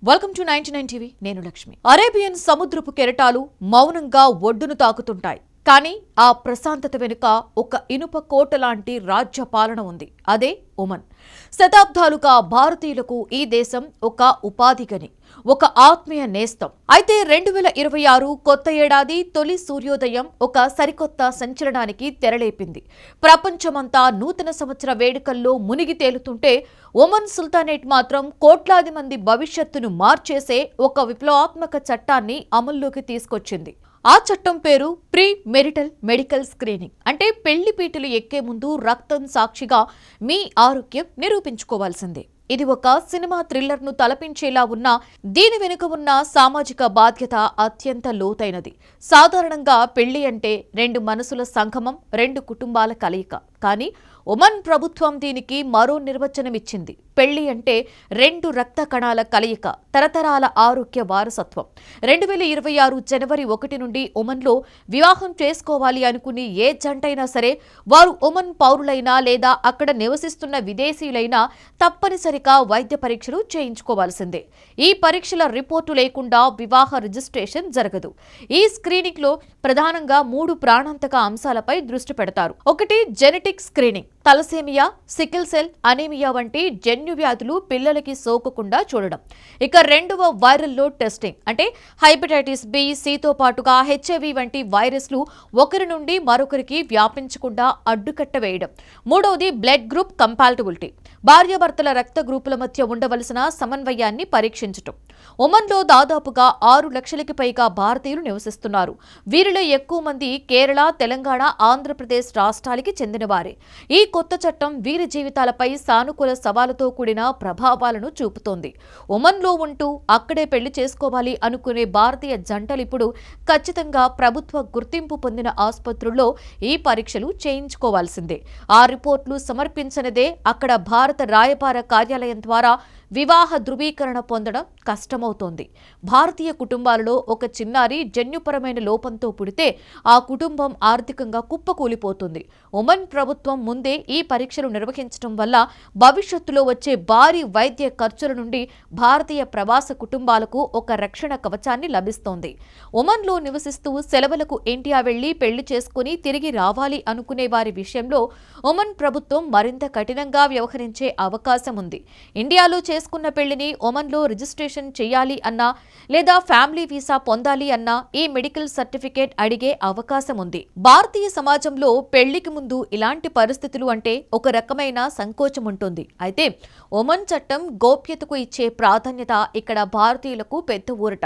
Welcome to 99 TV. నేను Lakshmi. Arabian సముద్రపు కెరటాలు మౌనంగా ఒడ్డును తాకుతుంటాయి. కానీ ఆ ప్రశాంతత వెనుక ఒక ఇనుప కోట లాంటి రాజ్య పాలన ఉంది. అదే ఒమన్. శతాబ్దాలుగా భారతీయులకు ఈ దేశం ఒక ఉపాధి గని, ఒక ఆత్మీయ నేస్తం. అయితే 2026 కొత్త ఏడాది తొలి సూర్యోదయం ఒక సరికొత్త సంచలనానికి తెరలేపింది. ప్రపంచమంతా నూతన సంవత్సర వేడుకల్లో మునిగి తేలుతుంటే ఒమన్ సుల్తానేట్ మాత్రం కోట్లాది మంది భవిష్యత్తును మార్చేసే ఒక విప్లవాత్మక చట్టాన్ని అమల్లోకి తీసుకొచ్చింది. ఆ చట్టం పేరు ప్రీ మెరిటల్ మెడికల్ స్క్రీనింగ్. అంటే పెళ్లి పీటలు ఎక్కే ముందు రక్తం సాక్షిగా మీ ఆరోగ్యం నిరూపించుకోవాల్సిందే. ఇది ఒక సినిమా థ్రిల్లర్ ను తలపించేలా ఉన్న దీని వెనుక ఉన్న సామాజిక బాధ్యత అత్యంత లోతైనది. సాధారణంగా పెళ్లి అంటే రెండు మనసుల సంగమం, రెండు కుటుంబాల కలయిక. కానీ ఒమన్ ప్రభుత్వం దీనికి మరో నిర్వచనమిచ్చింది. పెళ్లి అంటే రెండు రక్త కణాల కలయిక, తరతరాల ఆరోగ్య వారసత్వం. 2026 జనవరి 1 నుండి ఒమన్లో వివాహం చేసుకోవాలి అనుకుని ఏ జంటైనా సరే, వారు ఒమన్ పౌరులైనా లేదా అక్కడ నివసిస్తున్న విదేశీయులైనా తప్పనిసరిగా వైద్య పరీక్షలు చేయించుకోవాల్సిందే. ఈ పరీక్షల రిపోర్టు లేకుండా వివాహ రిజిస్ట్రేషన్ జరగదు. ఈ స్క్రీనింగ్ లో ప్రధానంగా 3 ప్రాణాంతక అంశాలపై దృష్టి పెడతారు. ఒకటి genetic screening. Thalassaemia, sickle cell anaemia వంటి జన్యు వ్యాధులు పిల్లలకి సోకకుండా చూడడం. ఇక రెండవ వైరల్ లోడ్ టెస్టింగ్. అంటే హెపటైటిస్ బి, సితో పాటుగా హెచ్ఐవి వంటి వైరస్లు ఒకరి నుండి మరొకరికి వ్యాపించకుండా అడ్డుకట్ట వేయడం. మూడవది బ్లడ్ గ్రూప్ కంపాటబిలిటీ. భార్యాభర్తల రక్త గ్రూపుల మధ్య ఉండవలసిన సమన్వయాన్ని పరీక్షించటం. ఒమన్లో దాదాపుగా 6 లక్షలకి పైగా భారతీయులు నివసిస్తున్నారు. వీరిలో ఎక్కువ మంది కేరళ, తెలంగాణ, ఆంధ్రప్రదేశ్ రాష్ట్రాలకి చెందినవారే. ఈ కొత్త చట్టం వీరి జీవితాలపై సానుకూల సవాలుతో కూడిన ప్రభావాలను చూపుతోంది. ఒమన్లో ఉంటూ అక్కడే పెళ్లి చేసుకోవాలి అనుకునే భారతీయ జంటలు ఇప్పుడు ఖచ్చితంగా ప్రభుత్వ గుర్తింపు పొందిన ఆసుపత్రుల్లో ఈ పరీక్షలు చేయించుకోవాల్సిందే. ఆ రిపోర్టులు సమర్పించనిదే అక్కడ భారత రాయబార కార్యాలయం ద్వారా వివాహ ధృవీకరణ పొందడం కష్టమవుతోంది. భారతీయ కుటుంబాలలో ఒక చిన్నారి జన్యుపరమైన లోపంతో పుడితే ఆ కుటుంబం ఆర్థికంగా కుప్పకూలిపోతుంది. ఒమన్ ప్రభుత్వం ముందే ఈ పరీక్షలు నిర్వహించడం వల్ల భవిష్యత్తులో వచ్చే భారీ వైద్య ఖర్చుల నుండి భారతీయ ప్రవాస కుటుంబాలకు ఒక రక్షణ కవచాన్ని లభిస్తోంది. ఒమన్లో నివసిస్తూ సెలవులకు ఇండియా వెళ్లి పెళ్లి చేసుకుని తిరిగి రావాలి అనుకునే వారి విషయంలో ఒమన్ ప్రభుత్వం మరింత కఠినంగా వ్యవహరించే అవకాశం ఉంది. ఇండియాలో చేసుకున్న పెళ్లిని ఒమన్లో రిజిస్ట్రేషన్ చేయాలి అన్నా లేదా ఫ్యామిలీ వీసా పొందాలి అన్నా ఈ మెడికల్ సర్టిఫికేట్ అడిగే అవకాశం ఉంది. భారతీయ సమాజంలో పెళ్లికి ముందు ఇలాంటి పరిస్థితులు అంటే ఒక రకమైన సంకోచం ఉంటుంది. అయితే ఒమన్ చట్టం గోప్యతకు ఇచ్చే ప్రాధాన్యత ఇక్కడ భారతీయులకు పెద్ద ఊరట.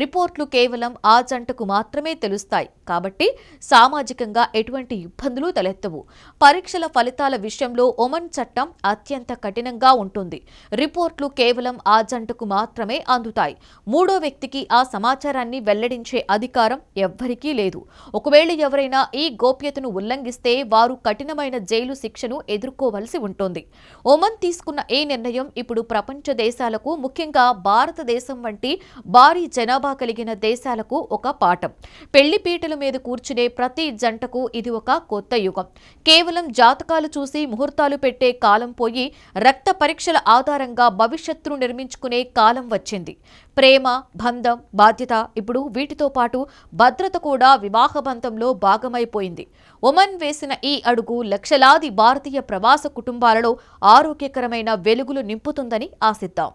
రిపోర్ట్లు కేవలం ఆ జంటకు మాత్రమే తెలుస్తాయి కాబట్టి సామాజికంగా ఎటువంటి ఇబ్బందులు తలెత్తవు. పరీక్షల ఫలితాల విషయంలో ఒమన్ చట్టం అత్యంత కఠినంగా ఉంటుంది. రిపోర్ట్లు కేవలం ఆ జంటకు మాత్రమే అందుతాయి. మూడో వ్యక్తికి ఆ సమాచారాన్ని వెల్లడించే అధికారం ఎవ్వరికీ లేదు. ఒకవేళ ఎవరైనా ఈ గోప్యతను ఉల్లంఘిస్తే వారు కఠినమైన జైలు శిక్షను ఎదుర్కోవలసి ఉంటుంది. ఒమన్ తీసుకున్న ఈ నిర్ణయం ఇప్పుడు ప్రపంచ దేశాలకు, ముఖ్యంగా భారతదేశం వంటి భారీ జనాభా కలిగిన దేశాలకు ఒక పాఠం. పెళ్లి పీటల మీద కూర్చునే ప్రతి జంటకు ఇది ఒక కొత్త యుగం. కేవలం జాతకాలు చూసి ముహూర్తాలు పెట్టే కాలం పోయి రక్త పరీక్షల ఆధారంగా భవిష్యత్తును నిర్మించుకునే కాలం వచ్చింది. ప్రేమ, బంధం, బాధ్యత, ఇప్పుడు వీటితో పాటు భద్రత కూడా వివాహ బంధంలో భాగమైపోయింది. ఒమన్ వేసిన ఈ అడుగు లక్షలాది భారతీయ ప్రవాస కుటుంబాలలో ఆరోగ్యకరమైన వెలుగులు నింపుతుందని ఆశిద్దాం.